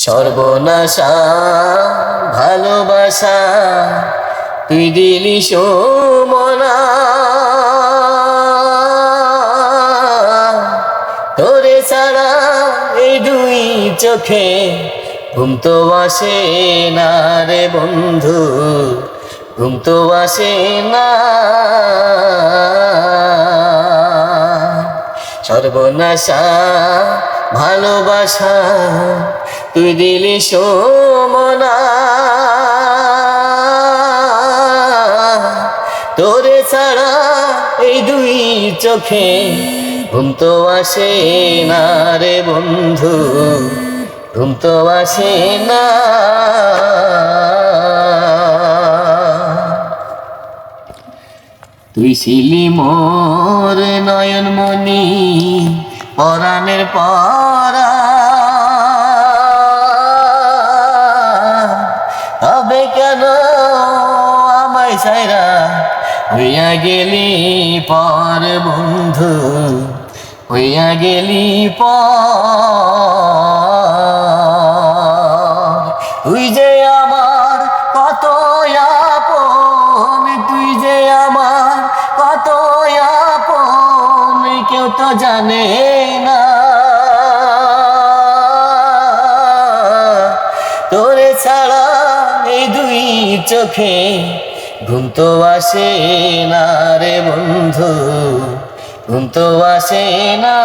সর্বনাশা ভালোবাসা তুই দিলি সোমনা, তোরে ছাড়া এই দুই চোখে ঘুম তো আসে না রে বন্ধু, ঘুম তো আসে না। সর্বনাশা ভালোবাসা তুই দিলি সোমনা, তোরে ছাড়া এই দুই চোখে ঘুম তো আসে না রে বন্ধু, ঘুম তো আসে না। তুই ছিলি মোর নয়নমণি পরাণের পরা, তবে কেন আমায় ছাইরা হইয়া গেলি পর বন্ধু, হইয়া গেলি পর। তুই যে আমার কত আপন, তুই যে আমার কত আপন, কেউ তো জানে না। তোরে ছাড়া এই দুই চোখে ঘুম তো আসে না রে বন্ধু, ঘুম তো আসে না।